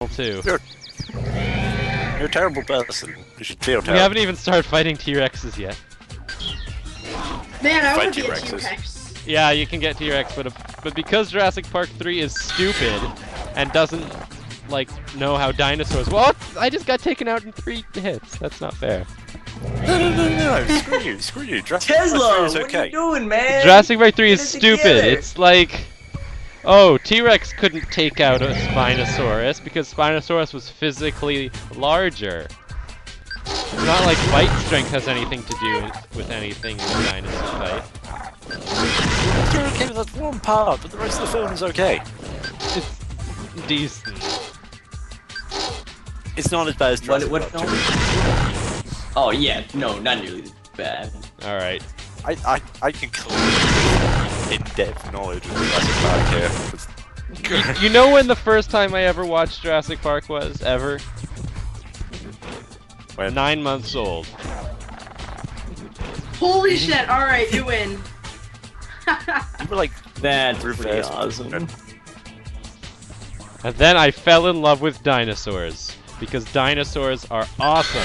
too. You're a terrible person. You should feel terrible. We haven't even started fighting T-Rexes yet. Man, I want Fight to be a T-Rexes. T-Rex. Yeah, you can get T-Rex, but because Jurassic Park 3 is stupid and doesn't like know how dinosaurs. Well, I just got taken out in 3 hits. That's not fair. No. Screw you. Jurassic Park 3 Tesla, is what okay. are you doing, man? Jurassic Park 3 is Get it stupid. together. It's like, oh, T-Rex couldn't take out a Spinosaurus because Spinosaurus was physically larger. It's not like bite strength has anything to do with anything in a dinosaur fight. You're okay with that one part, but the rest of the film is okay. It's decent. It's not as bad as Jurassic What Park film? 2. Oh yeah, no, not nearly as bad. All right. I can claim in-depth knowledge of Jurassic Park here. You know when the first time I ever watched Jurassic Park was? Ever? When? 9 months old. Holy shit, alright, you win. You were like, That's Reverse. pretty awesome. And then I fell in love with dinosaurs. Because dinosaurs are awesome.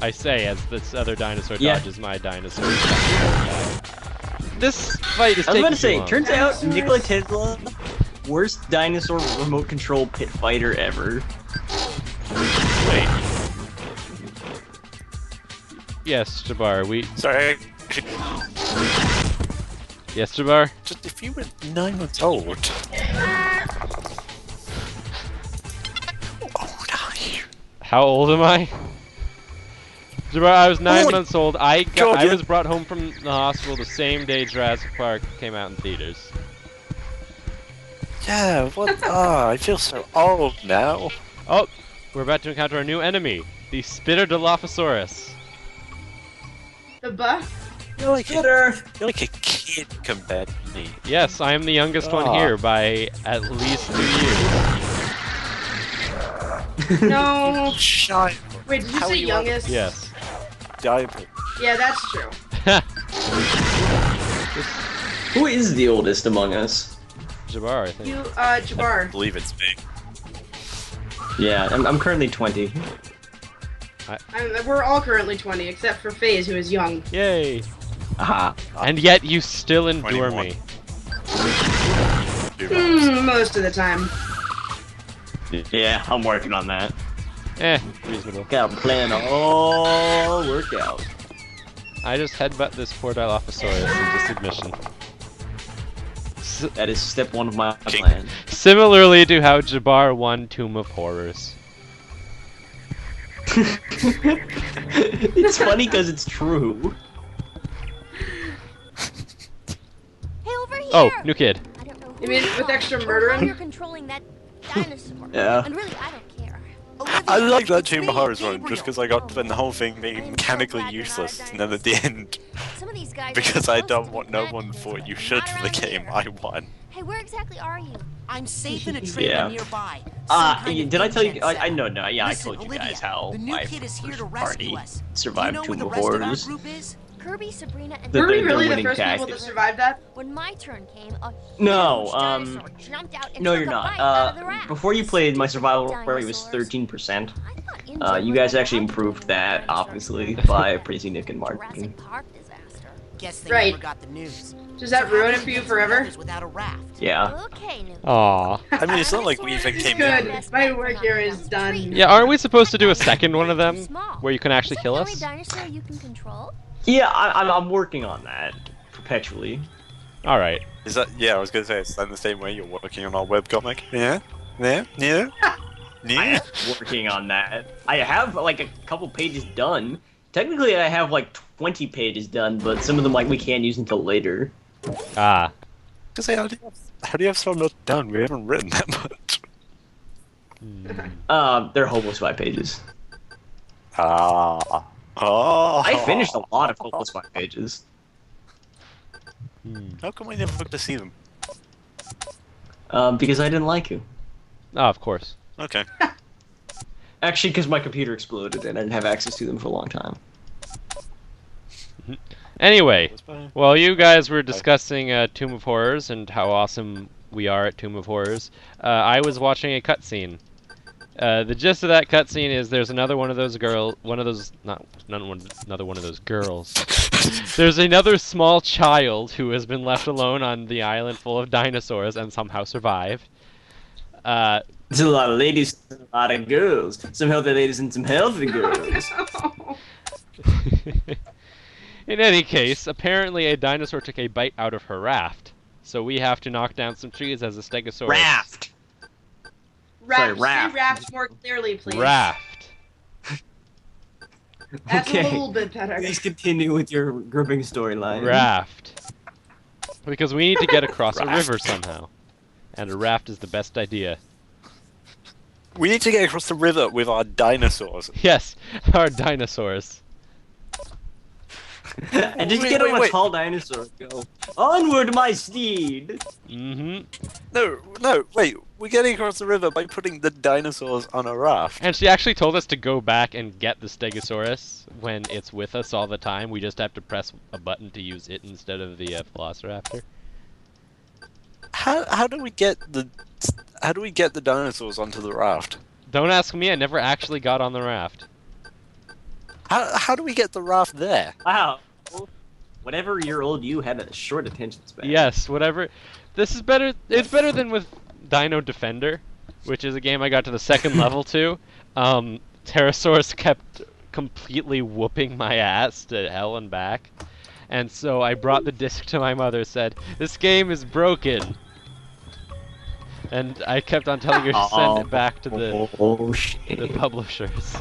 I say as this other dinosaur Yeah. dodges my dinosaur. This fight is I was taking about to say, too long. turns out Dinosaurs. Nikola Tesla, worst dinosaur remote control pit fighter ever. wait. Yes, Jabbar, Sorry, Yes, Jabbar? just if you were 9 months old. How old are you? How old am I? Jabbar, I was 9 Oh my months old. I God, yeah. was brought home from the hospital the same day Jurassic Park came out in theaters. Yeah, what? I feel so old now. Oh, we're about to encounter a new enemy, the Spiterdilophosaurus. The buff? You're like Shitter! you're like a kid compared to me. Yes, I am the youngest one Ah. here by at least 2 years. No. Child. Wait, did you How say are you youngest? Yes. Diaper. Yeah, that's true. Who is the oldest among us? Jabbar, I think. You, I Jabbar. believe it's me. Yeah, I'm currently 20. We're all currently 20, except for FaZe, who is young. Yay! Aha. And yet you still endure 21. me. Most of the time. Yeah, I'm working on that. Reasonable. Got a plan all worked out. I just headbutt this poor Dilophosaurus into submission. That is step 1 of my King. plan. Similarly to how Jabbar won Tomb of Horrors. It's funny because it's true. Hey, over here! Oh, new kid. I don't know You who mean you with are extra or how murdering? you're controlling that dinosaur. Yeah. And really, I don't care. I like that It's Tomb me, of Horrors one, Gabriel. just because I got to spend the whole thing I being am so mechanically glad you're not a useless, and then at the end, Some of these guys are because I supposed don't to want be no bad one news, thought you but should not for the around game, here. I won. Hey, where exactly are you? I'm safe in a trailer Yeah. nearby. Some kind of Did I tell you? engine I set. know, no, yeah, Listen, I told you Olivia, guys how the new my kid is here first to rescue party us. survived Do you know Tomb who of the rest Horrors. of our group is? Kirby, Sabrina, and The- Were we the really the winning first people tactic. to survive that? When my turn came, a No, huge dinosaur jumped out and No, took you're a bite out not. of the raft. Before you played, my survival Dinosaurs. rate was 13%. I thought India You was guys a actually lot improved cooler that, dinosaur obviously, story. by a pretty significant margin. Jurassic Park disaster. Guess they Right. never got the news. Does that So how ruin do it for you get to the forever? others Without a raft? Yeah. Okay, new. Aww. I mean, it's not like we even came Good. in. My work here is done. Yeah, aren't we supposed to do a second one of them? Where you can Is actually that kill the only us? dinosaur you can control? Yeah, I'm working on that perpetually. Alright. Is that? Yeah, I was gonna say it's done the same way you're working on our webcomic. Yeah, yeah, yeah, I yeah. am working on that. I have like a couple pages done. Technically, I have like 20 pages done, but some of them like we can't use until later. Ah. Cause how do you have some not done? We haven't written that much. They're hopeless 5 pages. Ah. Oh. I finished a lot of hopeless 5 pages. How come I never got to see them? Because I didn't like you. Oh, of course. Okay. Actually, because my computer exploded and I didn't have access to them for a long time. Anyway, while you guys were discussing Tomb of Horrors and how awesome we are at Tomb of Horrors, I was watching a cutscene. The gist of that cutscene is there's another one of those another one of those girls. There's another small child who has been left alone on the island full of dinosaurs and somehow survived. There's a lot of ladies, a lot of girls. Some healthy ladies and some healthy girls. In any case, apparently a dinosaur took a bite out of her raft. So we have to knock down some trees as a stegosaurus. Raft. Raft. raft. Say raft more clearly, please. Raft. That's Okay. a little bit better. Please continue with your grouping storyline. Raft. Because we need to get across a Raft. river somehow. And a raft is the best idea. We need to get across the river with our dinosaurs. Yes, our dinosaurs. And just Wait, get wait, on a wait. tall dinosaur and go, onward, my steed! Mm-hmm. No, wait. We're getting across the river by putting the dinosaurs on a raft. And she actually told us to go back and get the stegosaurus when it's with us all the time. We just have to press a button to use it instead of the velociraptor. How do we get the dinosaurs onto the raft? Don't ask me, I never actually got on the raft. How do we get the raft there? Wow. Whatever year old you had a short attention span. Yes, whatever. This is better. It's better than with Dino Defender, which is a game I got to the second level to. Pterosaurus kept completely whooping my ass to hell and back. And so I brought the disc to my mother, said, "This game is broken." And I kept on telling her to send it back to the shit. publishers.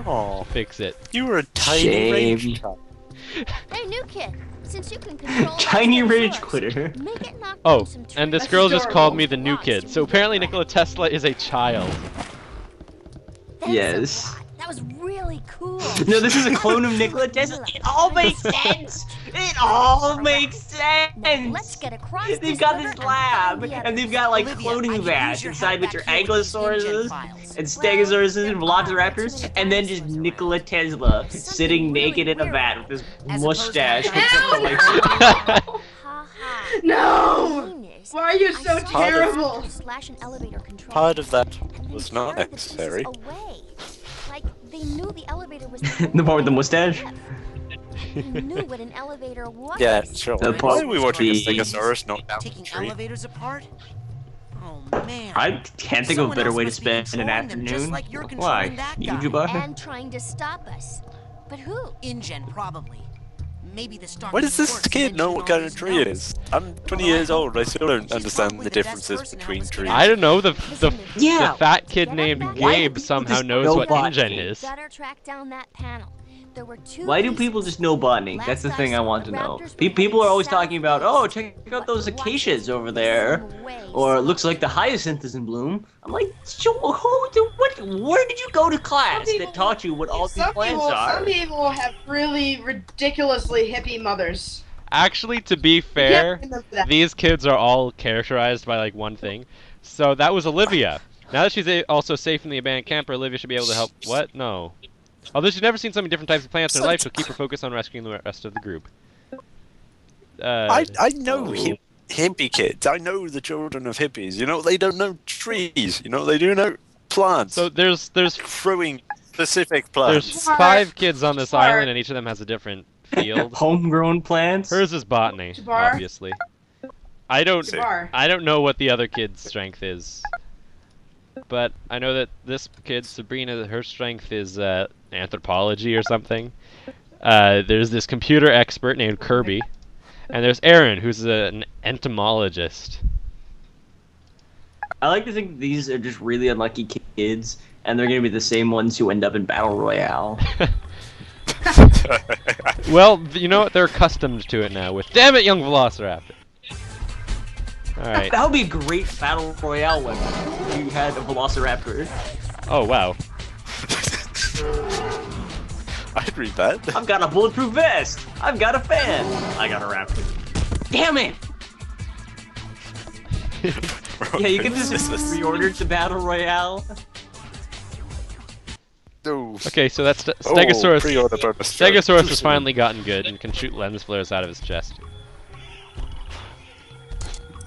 Oh, Fix it. you were a tiny Shame. range child. Hey, new kid. Since you can control that Tiny rage Stegosaurus, quitter. make it knock Oh, down some and this trees. girl just called adorable. me the new kid. So apparently Nikola Tesla is a child. Thanks a Yes. lot. That was really cool. No, this is a clone of Nikola Tesla. It all makes sense. It all makes Now, sense. let's get across They've this got river this and lab, find the and they've others. got like Olivia, I cloning could vats use your inside help with your back here with these Ankylosauruses InGen files. and Well, Stegosauruses there and are Velociraptors, too many and then just dinosaurs around. Nikola Tesla sitting really naked in a weird vat with his As opposed to mustache. the hooks up to like Ha ha. No! Genius. Why are you I so saw the terrible? raptor slash an elevator control Part of that and they was not carried the pieces necessary. away. Like they knew the elevator was The part with the mustache? They knew what an elevator was. Yeah, sure. The Why are we watching a the- Stegosaurus knock down a Taking tree? elevators apart? Oh man. I can't think of a Someone better else way to must be spend an controlling them, just afternoon. like you're Why? controlling that You guy. Juba? And trying to stop us. But who? InGen probably. Maybe the Stark Why does this Force kid know mentioned what all kind of these tree it notes. is? I'm 20 years old, I still don't understand the differences between trees. I don't know, the Yeah. fat kid Get named up back Why do Gabe people somehow just knows know what botany? InGen is. Better track down that panel. There were two Why do pieces. people just know botany? That's the Last thing I saw, want the to know. raptors were People are always headed talking about, oh, southeast, check out but those watch acacias them over there. away Or it some. looks like the hyacinth is in bloom. I'm like, where did you go to class Some people- that taught you what all these Some plants people, are? some people have really ridiculously hippie mothers. Actually, to be fair, Can't remember that. these kids are all characterized by like one thing. So that was Olivia. Now that she's also safe in the abandoned camper, Olivia should be able to help. What? No. Although she's never seen so many different types of plants in her life, she'll keep her focus on rescuing the rest of the group. I know hippie kids. I know the children of hippies. You know, they don't know trees. You know, they do know plants. So there's Growing specific plants. 5 kids on this Jabbar. island, and each of them has a different field. Homegrown plants? Hers is botany, Jabbar. obviously. I don't Jabbar. know what the other kid's strength is. But I know that this kid, Sabrina, her strength is anthropology or something. There's this computer expert named Kirby. And there's Aaron, who's an entomologist. I like to think these are just really unlucky kids, and they're gonna be the same ones who end up in Battle Royale. Well, you know what? They're accustomed to it now with Damn it, young Velociraptor! Alright. That would be a great Battle Royale weapon if you had a Velociraptor. Oh, wow. I'd read that. I've got a bulletproof vest! I've got a fan! I got a raptor. Damn it! Yeah, you can just reorder the Battle Royale. No. Okay, so that's Oh, Stegosaurus. pre-order bonus. Stegosaurus has finally gotten good and can shoot lens flares out of his chest.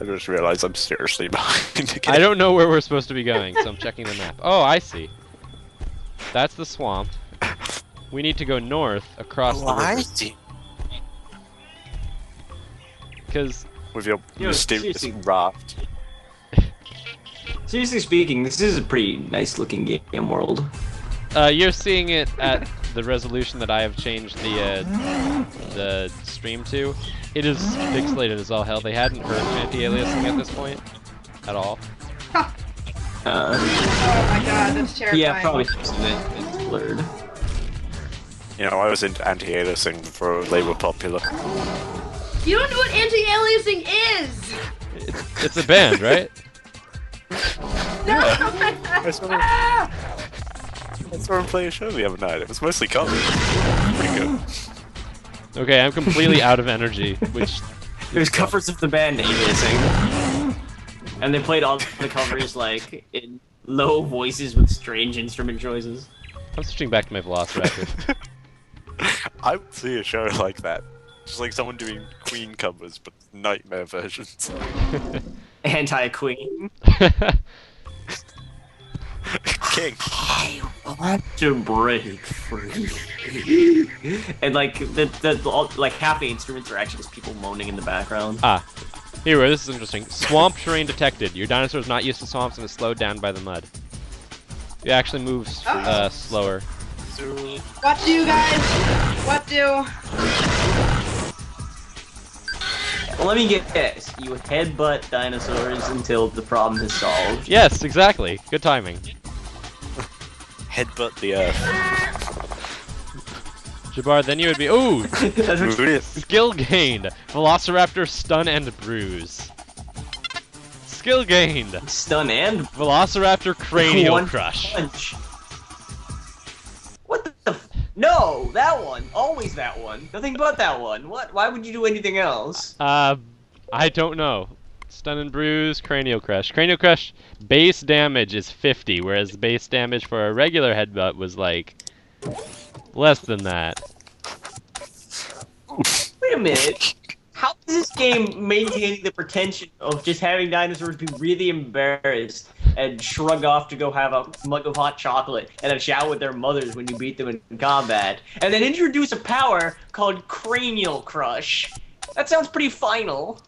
I just realized I'm seriously behind again. I don't know where we're supposed to be going, so I'm checking the map. Oh, I see. That's the swamp. We need to go north across the river. Because With your Yo, mysterious seriously. raft. Seriously speaking, this is a pretty nice looking game world. you're seeing it at the resolution that I have changed the stream to. It is pixelated as all hell. They hadn't heard of anti-aliasing at this point at all. Uh, Oh my god, that's terrifying. yeah, probably fixed it. It's blurred. You know, I was into anti-aliasing before they were popular. You don't know what anti-aliasing is! It's a band, right? No! I saw him play a show the other night. It was mostly covers. Pretty good. Okay, I'm completely out of energy, which There's covers of the band Aliasing. And they played all the covers like in low voices with strange instrument choices. I'm switching back to my Velociraptor. I would see a show like that. Just like someone doing Queen covers, but nightmare versions. Anti-Queen. King. To break free. And like like half the instruments are actually just people moaning in the background. Ah, here, this is interesting. Swamp terrain detected. Your dinosaur is not used to swamps and is slowed down by the mud. It actually moves slower. What do, guys? What do? Well, let me guess. You headbutt dinosaurs until the problem is solved. Yes, exactly. Good timing. Headbutt the earth. Jabbar, then you would be. Ooh! That's what you- Skill gained. Velociraptor stun and bruise. Skill gained. Stun and Velociraptor cranial one crush. punch. What the f- No, that one. Always that one. Nothing but that one. What? Why would you do anything else? I don't know. Stun and bruise, cranial crush. Cranial crush base damage is 50, whereas base damage for a regular headbutt was like less than that. Wait a minute. How is this game maintaining the pretension of just having dinosaurs be really embarrassed and shrug off to go have a mug of hot chocolate and a chat with their mothers when you beat them in combat, and then introduce a power called Cranial Crush? That sounds pretty final.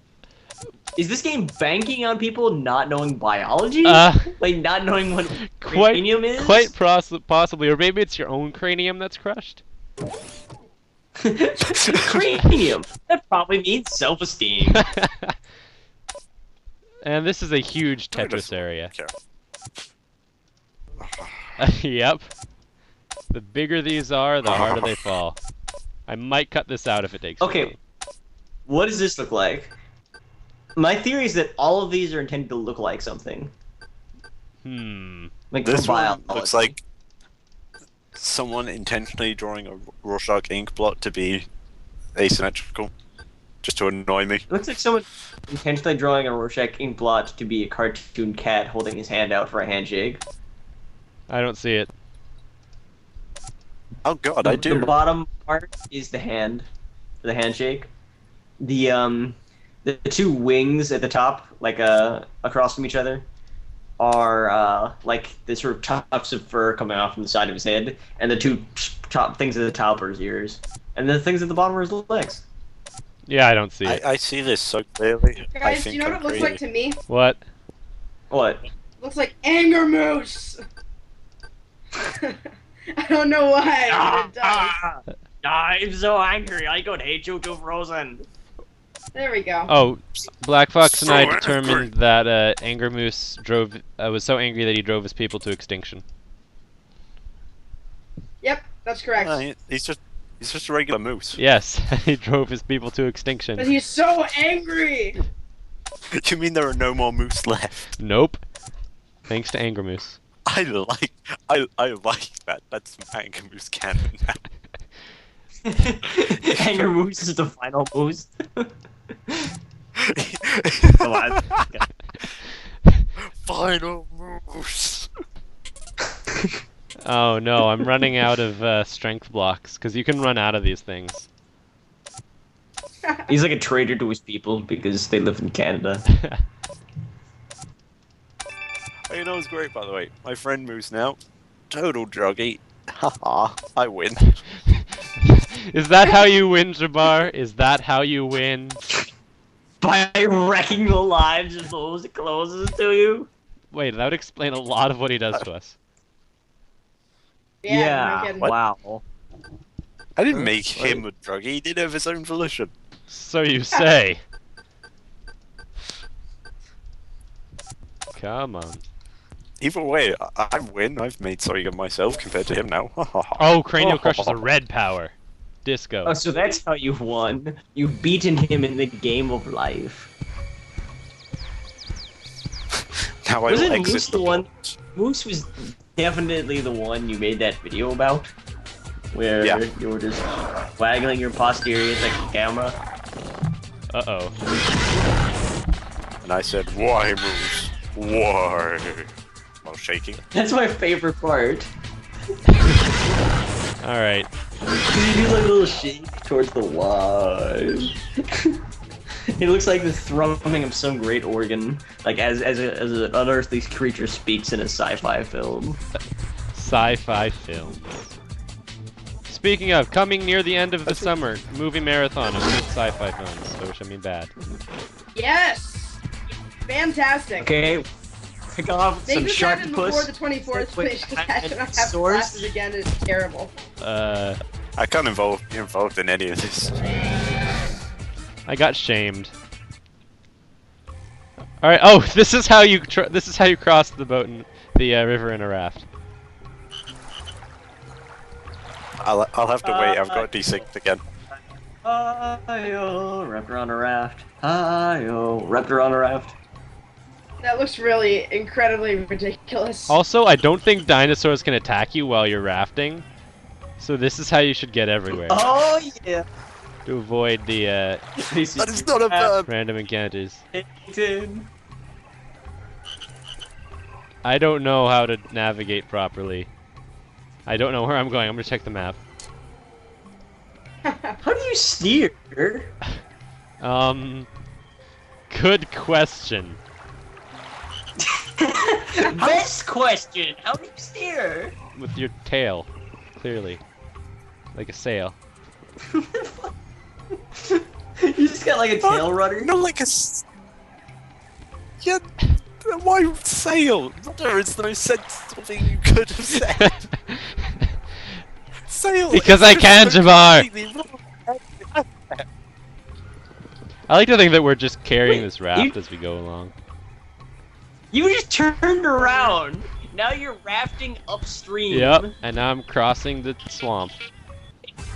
Is this game banking on people not knowing biology? Like not knowing what cranium is? Quite possibly, or maybe it's your own cranium that's crushed. Cranium. That probably means self-esteem. And this is a huge Tetris area. Okay. Yep. The bigger these are, the harder they fall. I might cut this out if it takes. Okay, what does this look like? My theory is that all of these are intended to look like something. Like This for one biology. looks like someone intentionally drawing a Rorschach ink blot to be asymmetrical, just to annoy me. It looks like someone intentionally drawing a Rorschach ink blot to be a cartoon cat holding his hand out for a handshake. I don't see it. Oh god, I do. The bottom part is the hand, the handshake. The two wings at the top, like across from each other, are like the sort of tufts of fur coming off from the side of his head, and the two top things at the top are his ears, and the things at the bottom are his legs. Yeah, I don't see it. I see this so clearly. I Guys, do think you know what I'm it looks crazy. like to me? What? What? Looks like anger moose! I don't know why, but it does. I'm so angry. I could hate you to frozen. There we go. Oh, Black Fox and I So determined that Anger Moose was so angry that he drove his people to extinction. Yep, that's correct. He's just a regular moose. Yes, he drove his people to extinction. But he's so angry! You mean there are no more moose left? Nope. Thanks to Anger Moose. I like that. That's some Anger Moose canon now. Anger moose is the final moose. Come on. Final moose. Oh no, I'm running out of strength blocks, because you can run out of these things. He's like a traitor to his people because they live in Canada. Oh, you know what's great, by the way? My friend Moose now. Total druggy. Haha, I win. Is that how you win, Jabbar? Is that how you win? By wrecking the lives of those closest to you? Wait, that would explain a lot of what he does to us. Yeah. no kidding. Wow. I didn't make him a druggie, he did it of his own volition. So you say. Come on. Either way, I win. I've made something of myself compared to him now. Oh, Cranial Crush is a red power. Disco. Oh, so that's how you won. You've beaten him in the game of life. Now I will Wasn't exit Moose the one? Moose was definitely the one you made that video about, where you were just waggling your posterior like a camera. Uh-oh. And I said, "Why, Moose? Why?" While shaking. That's my favorite part. Alright. You do like a little shake towards the why. It looks like the thrumming of some great organ, like as an unearthly creature speaks in a sci-fi film. Sci-fi films. Speaking of, coming near the end of the summer, movie marathon of good sci-fi films, by which I mean bad. Yes! Fantastic. Okay, pick off They some just shark happened before the puss. 24th, Wait, they just had to have source? classes again, it's terrible. I can't be involved in any of this. I got shamed. All right. Oh, this is how you cross the boat in the river in a raft. I'll have to wait. I've got D6 again. Hi-yo, raptor on a raft. Hi-yo, raptor on a raft. That looks really incredibly ridiculous. Also, I don't think dinosaurs can attack you while you're rafting, so this is how you should get everywhere Oh yeah. to avoid the That is not a verb. random encounters. Dude. I don't know how to navigate properly. I don't know where I'm going. I'm gonna check the map. How do you steer? Good question. Best question. How do you steer? With your tail, clearly, like a sail. You just got like a tail rudder. No, like a. Yeah. Why sail? There is no sensible thing you could have said. Sail. Because I can, Jabbar. I like to think that we're just carrying this raft as we go along. You just turned around. Now you're rafting upstream. Yep, and now I'm crossing the swamp.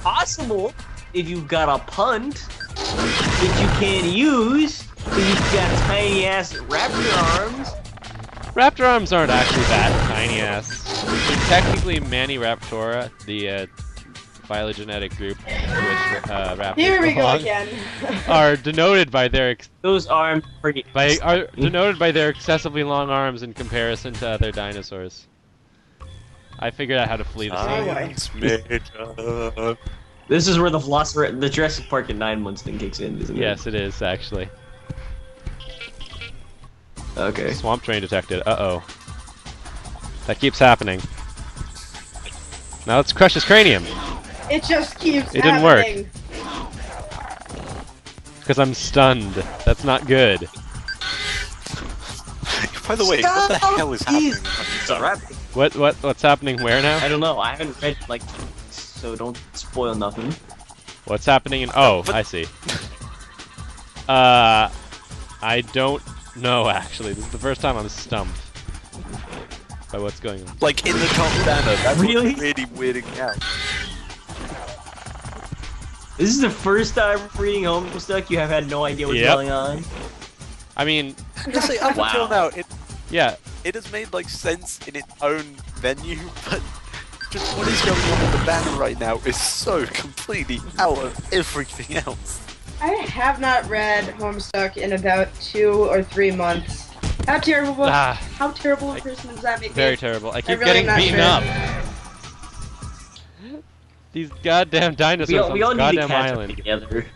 Possible if you've got a punt, which you can't use because you've got tiny ass raptor arms. Raptor arms aren't actually that tiny ass. Technically, Maniraptora, the phylogenetic group to which raptors Here we go belong, again. are denoted by their Those arms are denoted by their excessively long arms in comparison to other dinosaurs. I figured out how to flee the scene. This is where the Jurassic Park in 9 months thing kicks in, isn't it? Yes, it is actually. Okay. Swamp train detected. Uh-oh. That keeps happening. Now let's crush his cranium. It just keeps It didn't work. happening. Because I'm stunned. That's not good. By the way, what the hell is happening? What's happening where now? I don't know. I haven't read like, so don't spoil nothing. What's happening in? Oh, I see. I don't know actually. This is the first time I'm stumped by what's going on. Like in the top banner, that's Really? really weirding out. This is the first time reading Homestuck you have had no idea what's Yep. going on. I mean, Honestly, up until now, yeah. it has made like sense in its own venue, but just what is going on with the banner right now is so completely out of everything else. I have not read Homestuck in about 2 or 3 months. How terrible? How terrible a person does that make me? Very terrible. I keep really getting am not beaten sure. up. These goddamn dinosaurs on We this all need to goddamn catch up island. together.